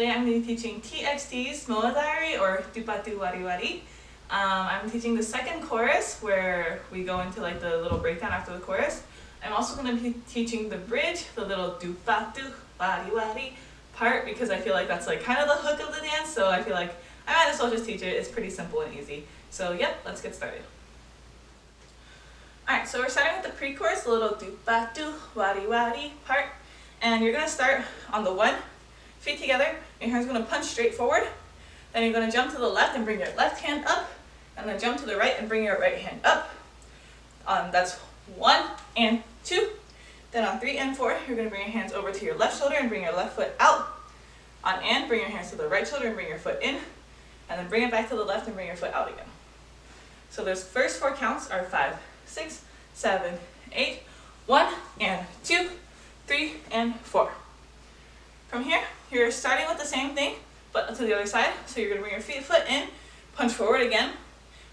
Today I'm going to be teaching TXT's MOA diary, or Dubaddu Wari Wari. I'm teaching the second chorus where we go into like the little breakdown after the chorus. I'm also going to be teaching the bridge, the little Dubaddu Wari Wari part, because I feel like that's like kind of the hook of the dance, so I feel like I might as well just teach it. It's pretty simple and easy. So yep, let's get started. Alright, so we're starting with the pre-chorus, the little Dubaddu Wari Wari part. And you're going to start on the 1, feet together, your hand's going to punch straight forward. Then you're going to jump to the left and bring your left hand up, and then jump to the right and bring your right hand up. That's 1 and 2. Then on 3 and 4, you're going to bring your hands over to your left shoulder and bring your left foot out. On and, bring your hands to the right shoulder and bring your foot in, and then bring it back to the left and bring your foot out again. So those first 4 counts are 5, 6, 7, 8, 1 and 2, 3 and 4. From here, you're starting with the same thing, but to the other side. So you're going to bring your foot in, punch forward again.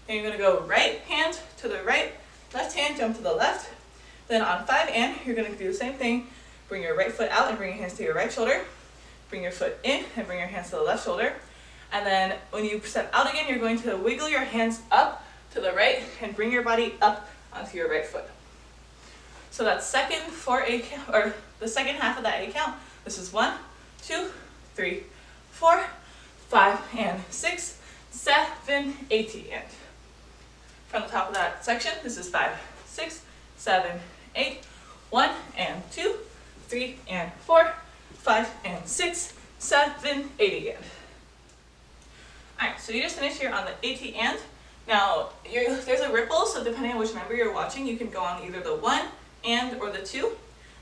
Then you're going to go right hand to the right, left hand jump to the left. Then on 5 and, you're going to do the same thing. Bring your right foot out and bring your hands to your right shoulder. Bring your foot in and bring your hands to the left shoulder. And then when you step out again, you're going to wiggle your hands up to the right and bring your body up onto your right foot. So that's second 4 count, or the second half of that A count. This is 1, 2, 3, 4, 5 and 6, 7, 8 and. From the top of that section, this is 5, 6, 7, 8, 1 and 2, 3 and 4, 5 and 6, 7, 8 and. Alright, so you just finished here on the 8 and. Now, there's a ripple, so depending on which member you're watching, you can go on either the 1 and or the 2.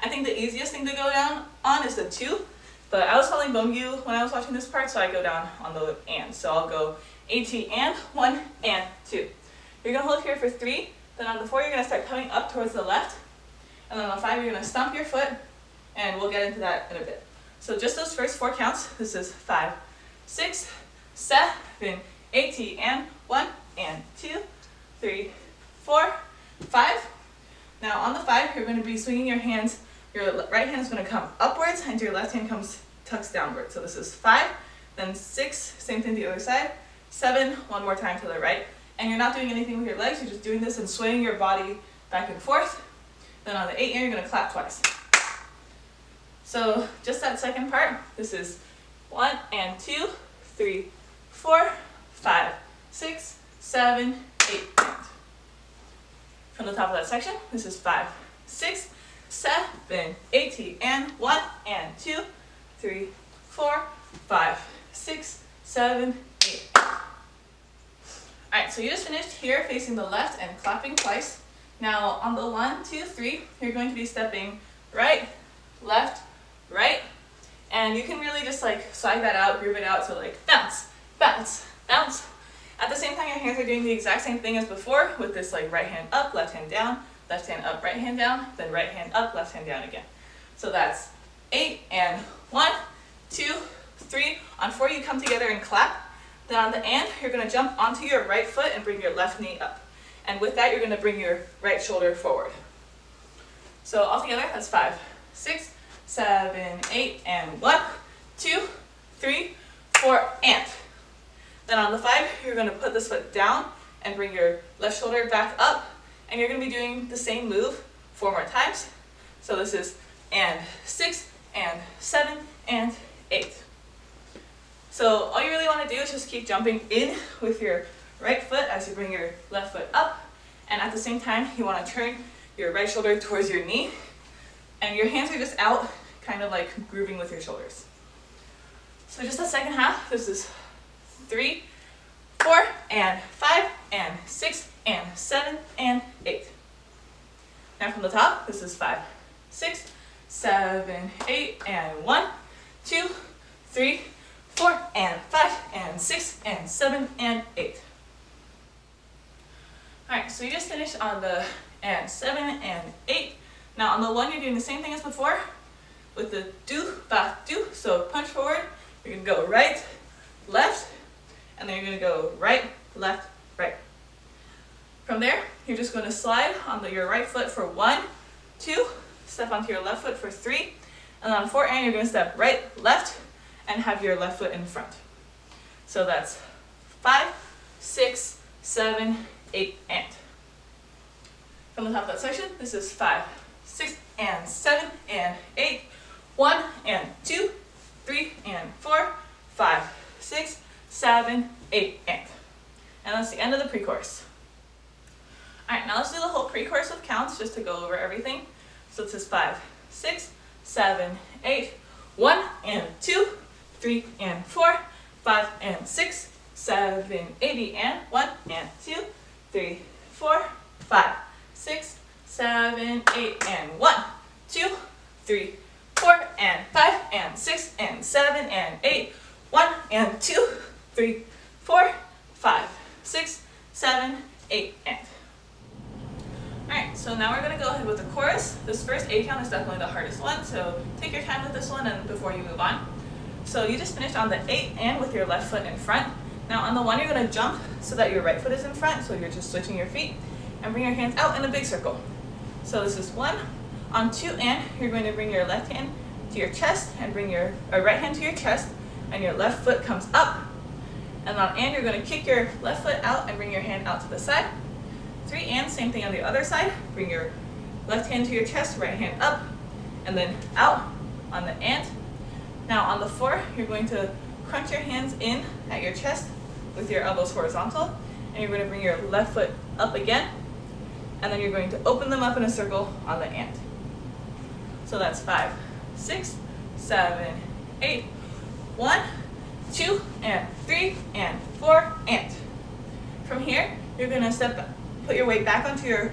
I think the easiest thing to go down on is the 2, but I was following Bongyu when I was watching this part, so I go down on the and. So I'll go AT and 1 and 2. You're going to hold here for 3, then on the 4 you're going to start coming up towards the left, and then on 5 you're going to stomp your foot, and we'll get into that in a bit. So just those first 4 counts, this is 5, 6, 7, 8 and 1 and 2, 3, 4, 5. Now on the 5, you're going to be swinging your hands. Your right hand is going to come upwards and your left hand tucks downwards. So this is 5, then 6, same thing the other side, 7, one more time to the right. And you're not doing anything with your legs, you're just doing this and swaying your body back and forth. Then on the 8 you're going to clap twice. So just that second part, this is 1 and 2, 3, 4, 5, 6, 7, 8 and. From the top of that section, this is 5, 6, 7, 8 and 1 and 2, 3, 4, 5, 6, 7, 8. Alright, so you just finished here facing the left and clapping twice. Now on the 1, 2, 3, you're going to be stepping right, left, right, and you can really just like swag that out, groove it out, so like bounce, bounce, bounce. At the same time, your hands are doing the exact same thing as before with this like right hand up, left hand down, left hand up, right hand down, then right hand up, left hand down again. So that's 8 and 1, 2, 3. On 4 you come together and clap. Then on the and, you're going to jump onto your right foot and bring your left knee up. And with that, you're going to bring your right shoulder forward. So altogether, that's 5, 6, 7, 8 and 1, 2, 3, 4 and. Then on the 5, you're going to put this foot down and bring your left shoulder back up. And you're going to be doing the same move 4 more times. So this is and 6 and 7 and 8. So all you really want to do is just keep jumping in with your right foot as you bring your left foot up. And at the same time, you want to turn your right shoulder towards your knee. And your hands are just out, kind of like grooving with your shoulders. So just the second half, this is 3, 4 and 5 and 6 and 7 and 8. Now from the top, this is 5, 6, 7, 8 and 1, 2, 3, 4 and 5 and 6 and 7 and 8. Alright, so you just finished on the and 7 and 8. Now on the 1 you're doing the same thing as before with the do, ba, do. So punch forward, you're going to go right, left, and then you're going to go right, left, right. From there, you're just going to slide on your right foot for 1, 2, step onto your left foot for 3, and on 4 and you're going to step right, left, and have your left foot in front. So that's 5, 6, 7, 8, and. From the top of that section, this is 5, 6, and 7, and 8, 1, and 2, 3, and 4, 5, 6, 7, 8, and. And that's the end of the pre-chorus. Alright, now let's do the whole pre-chorus with counts just to go over everything. So this is 5, 6, 7, 8, 1, and 2, 3, and 4, 5, and 6, 7, 8, and 1, and 2, 3, 4, 5, 6, 7, 8, and 1, 2, 3, 4, and 5, and 6, and 7, and 8, 1, and 2, 3, 4, 5, 6, 7, 8, and. Alright, so now we're going to go ahead with the chorus. This first A count is definitely the hardest one, so take your time with this one and before you move on. So you just finished on the 8 and with your left foot in front. Now on the 1 you're going to jump so that your right foot is in front, so you're just switching your feet, and bring your hands out in a big circle. So this is 1. On 2 and, you're going to bring your left hand to your chest and bring your right hand to your chest, and your left foot comes up. And on and, you're going to kick your left foot out and bring your hand out to the side. 3 and, same thing on the other side. Bring your left hand to your chest, right hand up, and then out on the and. Now on the 4, you're going to crunch your hands in at your chest with your elbows horizontal, and you're going to bring your left foot up again, and then you're going to open them up in a circle on the and. So that's 5, 6, 7, 8, 1, 2, and 3, and 4, and. From here, you're going to put your weight back onto your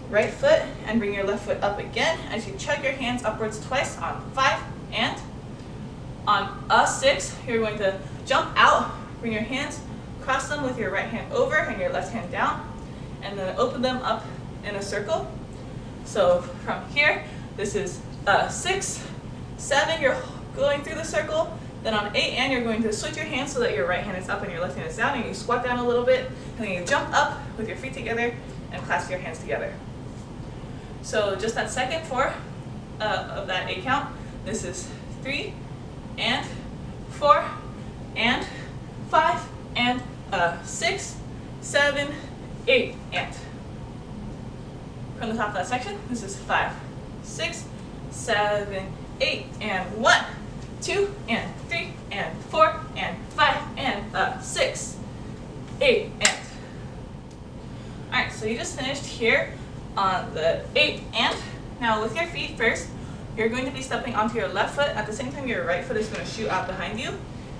right foot and bring your left foot up again as you chug your hands upwards twice on 5, and. On a 6, you're going to jump out, bring your hands, cross them with your right hand over and your left hand down, and then open them up in a circle. So from here, this is 6, 7, you're going through the circle. Then on 8 and, you're going to switch your hands so that your right hand is up and your left hand is down, and you squat down a little bit, and then you jump up with your feet together and clasp your hands together. So just that second 4 of that 8 count, this is 3, and 4, and 5, and 6, 7, 8, and. From the top of that section, this is 5, 6, 7, 8, and 1, 2, and 3, and 4, and 5, and 6, 8, and. Alright, so you just finished here on the 8 and. Now with your feet first, you're going to be stepping onto your left foot. At the same time, your right foot is going to shoot out behind you.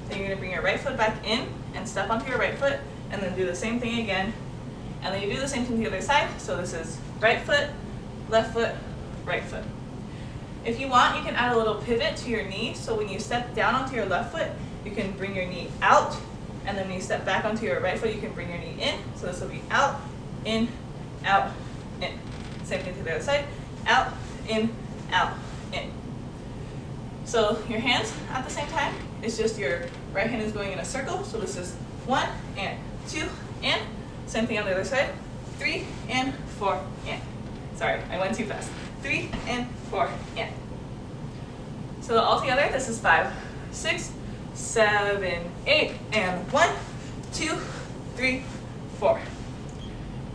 Then you're going to bring your right foot back in and step onto your right foot, and then do the same thing again. And then you do the same thing to the other side. So this is right foot, right foot. If you want, you can add a little pivot to your knee. So when you step down onto your left foot, you can bring your knee out. And then when you step back onto your right foot, you can bring your knee in. So this will be out, in, out, in. Same thing to the other side. Out, in, out, in. So your hands at the same time, it's just your right hand is going in a circle. So this is 1 and 2 and. Same thing on the other side. 3 and 4 and. Sorry, I went too fast. 3 and 4 and. So all together, this is 5, 6, 7, 8, and 1, 2, 3, 4.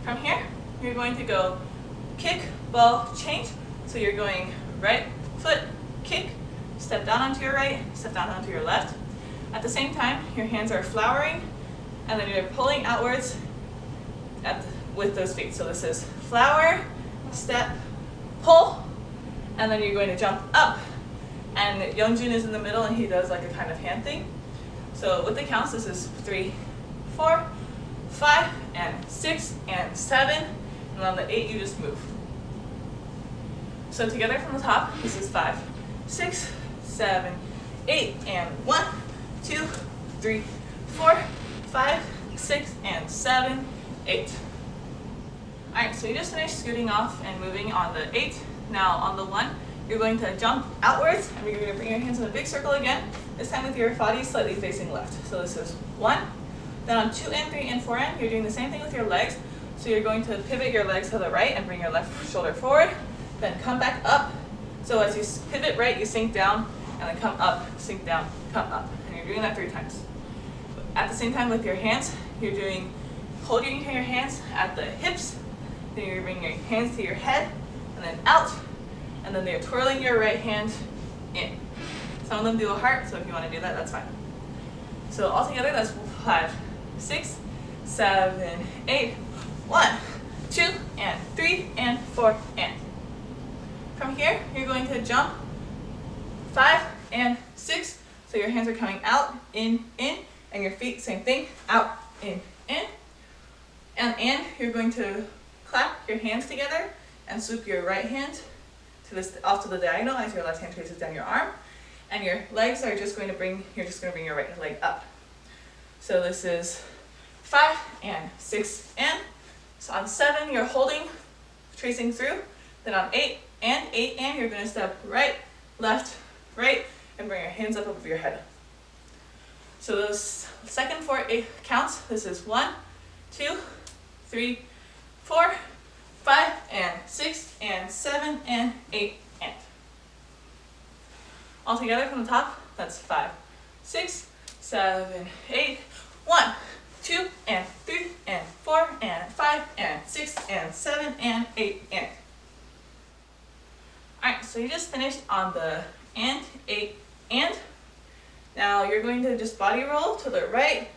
From here, you're going to go kick, ball, change. So you're going right foot, kick, step down onto your right, step down onto your left. At the same time, your hands are flowering, and then you're pulling outwards with those feet. So this is flower, step, pull, and then you're going to jump up. And Youngjun is in the middle, and he does like a kind of hand thing. So with the counts, this is 3, 4, 5, and 6, and 7, and on the 8, you just move. So together from the top, this is 5, 6, 7, 8, and 1, 2, 3, 4, 5, 6, and 7, 8. Alright, so you just finished scooting off and moving on the 8. Now on the 1, you're going to jump outwards, and you're going to bring your hands in a big circle again, this time with your body slightly facing left. So this is 1. Then on 2 and 3 and 4 and, you're doing the same thing with your legs. So you're going to pivot your legs to the right and bring your left shoulder forward, then come back up. So as you pivot right, you sink down and then come up, sink down, come up. And you're doing that 3 times. At the same time with your hands, you're holding your hands at the hips, then you're bringing your hands to your head, and then out, and then they're twirling your right hand in. Some of them do a heart, so if you want to do that, that's fine. So all together, that's 5, 6, 7, 8, 1, 2, and 3, and 4, and. From here, you're going to jump 5 and 6, so your hands are coming out, in, and your feet, same thing, out, in. And you're going to clap your hands together and swoop your right hand off to the diagonal as your left hand traces down your arm. And your legs are just going to bring your right leg up. So this is 5 and 6 and. So on 7, you're holding, tracing through. Then on 8 and, you're going to step right, left, right, and bring your hands up over your head. So those second 4 counts, this is 1, 2, 3, 4, 5, and 6, and 7, and 8, and. All together from the top, that's 5, 6, 7, 8, 1, 2, and 3, and 4, and 5, and 6, and 7, and 8, and. Alright, so you just finished on the and, 8, and. Now you're going to just body roll to the right,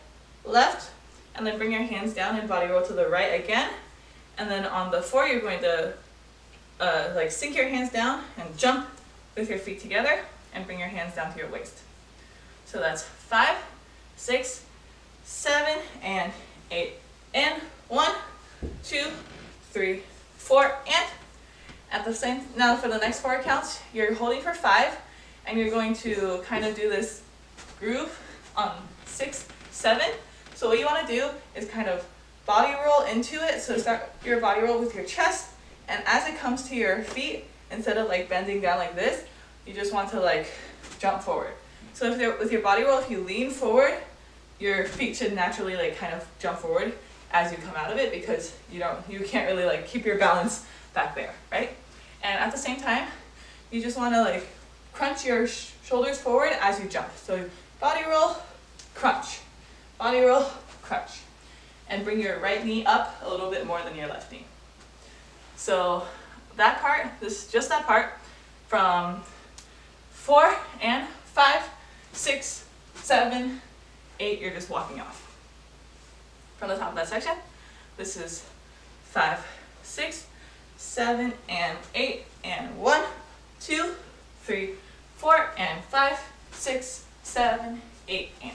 left, and then bring your hands down and body roll to the right again. And then on the 4, you're going to sink your hands down and jump with your feet together and bring your hands down to your waist. So that's 5, 6, 7, and 8, and 1, 2, 3, 4, and. At the same, now for the next 4 counts, you're holding for 5, and you're going to kind of do this groove on 6, 7. So what you want to do is kind of body roll into it. So start your body roll with your chest, and as it comes to your feet, instead of like bending down like this, you just want to like jump forward. So with your body roll, if you lean forward, your feet should naturally like kind of jump forward as you come out of it, because you can't really like keep your balance back there, right? And at the same time, you just want to like crunch your shoulders forward as you jump. So body roll, crunch, body roll, crunch, and bring your right knee up a little bit more than your left knee. So that part, just that part, from 4 and 5, 6, 7, 8, you're just walking off. From the top of that section, this is 5, 6, 7, and 8, and 1, 2, 3, 4, and 5, 6, 7, 8, and.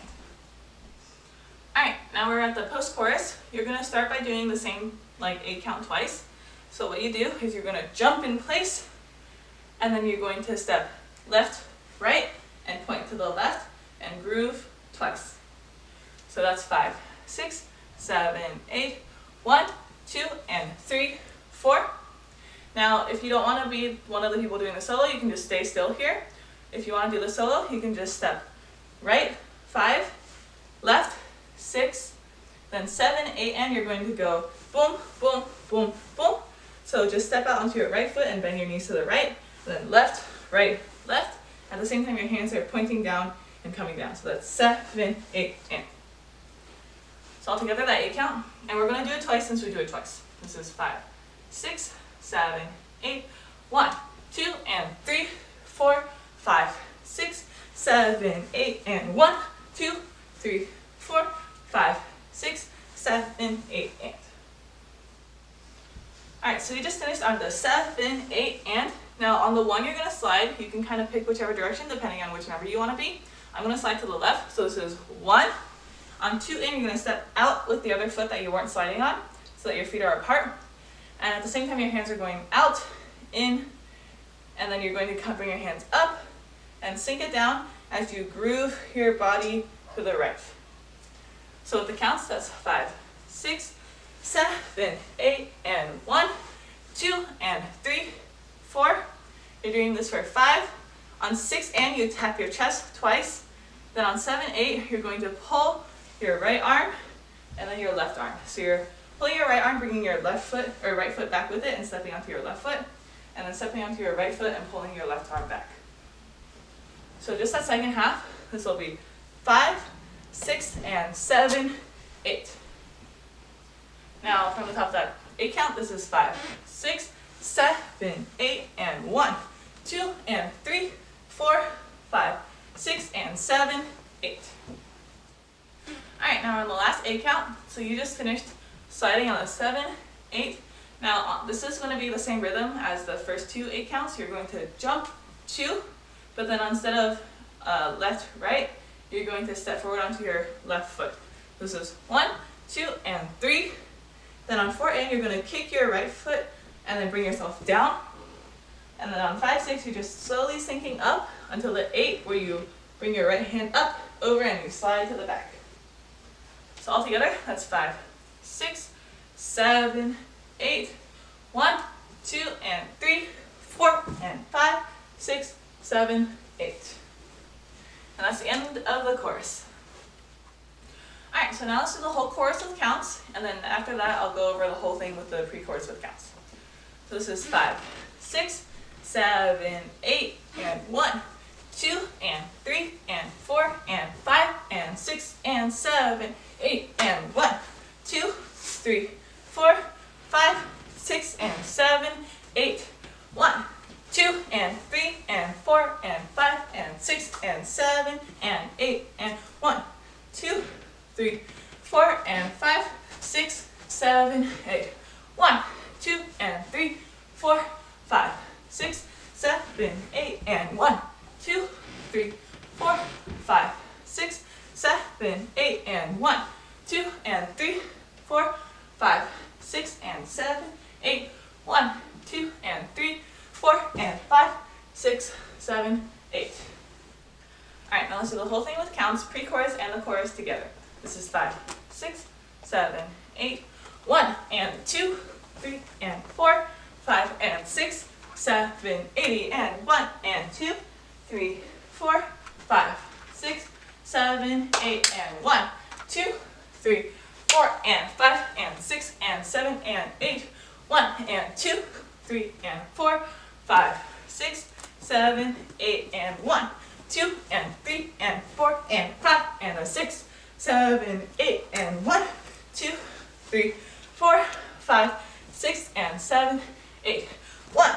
Alright, now we're at the post-chorus. You're going to start by doing the same like 8 count twice. So what you do is you're going to jump in place, and then you're going to step left, right, and point to the left, and groove twice. So that's 5, 6, 7, 8, 1, 2, and 3, 4. Now, if you don't want to be one of the people doing the solo, you can just stay still here. If you want to do the solo, you can just step right, 5, left, 6, then 7, 8, and you're going to go boom, boom, boom, boom. So just step out onto your right foot and bend your knees to the right, then left, right, left. At the same time, your hands are pointing down and coming down. So that's 7, 8, and. So all together, that 8 count. And we're going to do it twice since we do it twice. This is 5, 6, 7, 8, 1, 2, and 3, 4, 5, 6, 7, 8, and 1, 2, 3, 4, 5, 6, 7, 8, and. Alright, so we just finished on the 7, 8, and. Now on the 1 you're going to slide. You can kind of pick whichever direction depending on which number you want to be. I'm going to slide to the left, so this is 1. On 2 in, you're going to step out with the other foot that you weren't sliding on, so that your feet are apart. And at the same time, your hands are going out, in, and then you're going to bring your hands up and sink it down as you groove your body to the right. So with the counts, that's 5, 6, 7, 8, and 1, 2, and 3, 4. You're doing this for 5. On 6 and, you tap your chest twice. Then on 7, 8, you're going to pull your right arm and then your left arm. So you're pulling your right arm, bringing your left foot or right foot back with it and stepping onto your left foot, and then stepping onto your right foot and pulling your left arm back. So just that second half, this will be 5, 6, and 7, 8. Now from the top of that 8 count, this is 5, 6, 7, 8, and 1, 2, and 3, 4, 5, 6, and 7, 8. Alright, now we're on the last 8 count. So you just finished sliding on the 7, 8. Now this is going to be the same rhythm as the first 2 8 counts. You're going to jump 2, but then instead of left, right, you're going to step forward onto your left foot. This is 1, 2, and 3. Then on 4 8, you're going to kick your right foot and then bring yourself down. And then on 5, 6, you're just slowly sinking up until the 8, where you bring your right hand up, over, and you slide to the back. So all together, that's 5, 6, 7, 8, 1, 2, and 3, 4, and 5, 6, 7, 8. And that's the end of the chorus. Alright, so now let's do the whole chorus with counts, and then after that I'll go over the whole thing with the pre-chorus with counts. So this is 5, 6, 7, 8, and 1, 2, and 3, and 4, and 5, and 6, and 7, 8, and 1, 2, 3, 4, 5, 6, and 7, 8, 1, 2, and 3, and 4, and 5, and 6, and 7, and 8, and 1, 2, 3, 4, and 5, 6, 7, 8, 1, 2, and 3, 4, 5, 6, 7, 8, and 1, 2, 3, 4, 5, 6, 7, 8, and 1, 2, and 3, 4, 5, 6, and 7, 8, 1, 2, and 3, 4, and 5, 6, 7, 8. Alright, now let's do the whole thing with counts, pre-chorus and the chorus together. This is 5, 6, 7, 8, 1, and 2, 3, and 4, 5, and 6, 7, 8, and 1, and 2, 3, 4, 5, 6, 7, 8, and 1, 2, 3, 4, and 5, and 6, and 7, and 8, 1, and 2, 3, and 4, 5, 6, 7, 8, and 1, 2, and 3, and 4, and 5, and a 6, 7, 8, and 1, 2, 3, 4, 5, 6, and 7, 8, 1,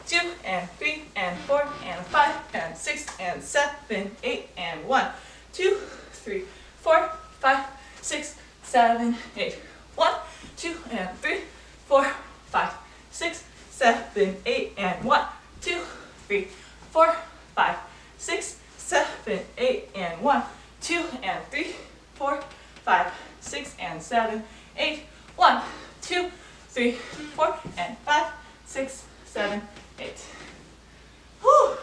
2, and 3, and 4, and 5, and 6, and 7, 8, and 1, 2, 3, 4, 5, 6, 7, 8, 1, 2, and 3, 4, 5, 6, 7, 8, and 1, 2, 3, 4, 5, 6, 7, 8, and 1, 2, and 3, 4, 5, 6, and 7, 8, 1, 2, 3, 4, and 5, 6, 7, 8. Whew.